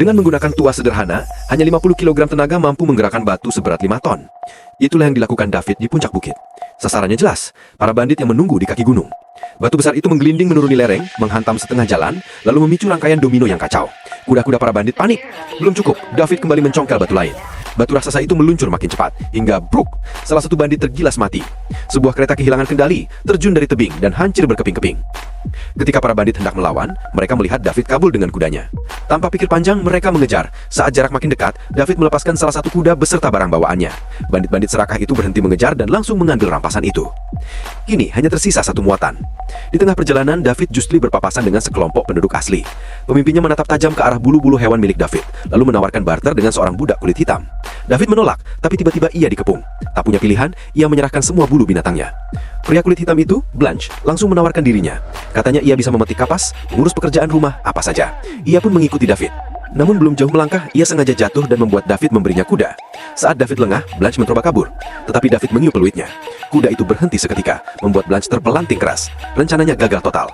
Dengan menggunakan tuas sederhana, hanya 50 kg tenaga mampu menggerakkan batu seberat 5 ton. Itulah yang dilakukan David di puncak bukit. Sasarannya jelas, para bandit yang menunggu di kaki gunung. Batu besar itu menggelinding menuruni lereng, menghantam setengah jalan, lalu memicu rangkaian domino yang kacau. Kuda-kuda para bandit panik. Belum cukup, David kembali mencongkel batu lain. Batu raksasa itu meluncur makin cepat, hingga bruk, salah satu bandit tergilas mati. Sebuah kereta kehilangan kendali, terjun dari tebing, dan hancur berkeping-keping. Ketika para bandit hendak melawan, mereka melihat David kabur dengan kudanya. Tanpa pikir panjang, mereka mengejar. Saat jarak makin dekat, David melepaskan salah satu kuda beserta barang bawaannya. Bandit-bandit serakah itu berhenti mengejar dan langsung mengambil rampasan itu. Kini hanya tersisa satu muatan. Di tengah perjalanan, David justru berpapasan dengan sekelompok penduduk asli. Pemimpinnya menatap tajam ke arah bulu-bulu hewan milik David, lalu menawarkan barter dengan seorang budak kulit hitam. David menolak, tapi tiba-tiba ia dikepung. Tak punya pilihan, ia menyerahkan semua bulu binatangnya. Pria kulit hitam itu, Blanche, langsung menawarkan dirinya. Katanya ia bisa memetik kapas, mengurus pekerjaan rumah, apa saja. Ia pun mengikuti David. Namun belum jauh melangkah, ia sengaja jatuh dan membuat David memberinya kuda. Saat David lengah, Blanche mencoba kabur. Tetapi David meniup peluitnya. Kuda itu berhenti seketika, membuat Blanche terpelanting keras. Rencananya gagal total.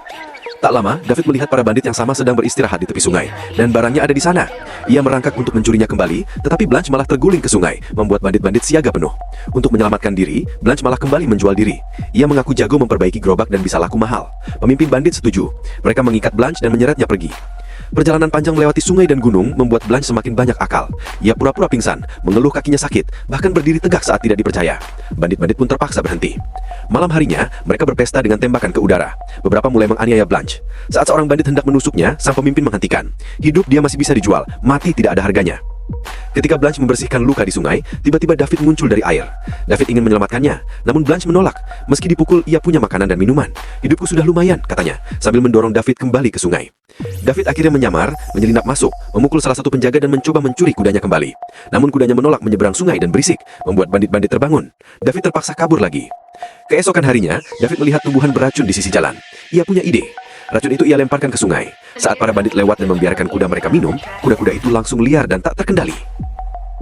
Tak lama, David melihat para bandit yang sama sedang beristirahat di tepi sungai, dan barangnya ada di sana. Ia merangkak untuk mencurinya kembali, tetapi Blanche malah terguling ke sungai, membuat bandit-bandit siaga penuh. Untuk menyelamatkan diri, Blanche malah kembali menjual diri. Ia mengaku jago memperbaiki gerobak dan bisa laku mahal. Pemimpin bandit setuju. Mereka mengikat Blanche dan menyeretnya pergi. Perjalanan panjang melewati sungai dan gunung membuat Blanche semakin banyak akal. Ia pura-pura pingsan, mengeluh kakinya sakit, bahkan berdiri tegak saat tidak dipercaya. Bandit-bandit pun terpaksa berhenti. Malam harinya, mereka berpesta dengan tembakan ke udara. Beberapa mulai menganiaya Blanche. Saat seorang bandit hendak menusuknya, sang pemimpin menghentikan. Hidup dia masih bisa dijual, mati tidak ada harganya. Ketika Blanche membersihkan luka di sungai, tiba-tiba David muncul dari air. David ingin menyelamatkannya, namun Blanche menolak. Meski dipukul, ia punya makanan dan minuman. Hidupku sudah lumayan, katanya, sambil mendorong David kembali ke sungai. David akhirnya menyamar, menyelinap masuk, memukul salah satu penjaga dan mencoba mencuri kudanya kembali. Namun kudanya menolak menyeberang sungai dan berisik, membuat bandit-bandit terbangun. David terpaksa kabur lagi. Keesokan harinya, David melihat tumbuhan beracun di sisi jalan. Ia punya ide. Racun itu ia lemparkan ke sungai. Saat para bandit lewat dan membiarkan kuda mereka minum, kuda-kuda itu langsung liar dan tak terkendali.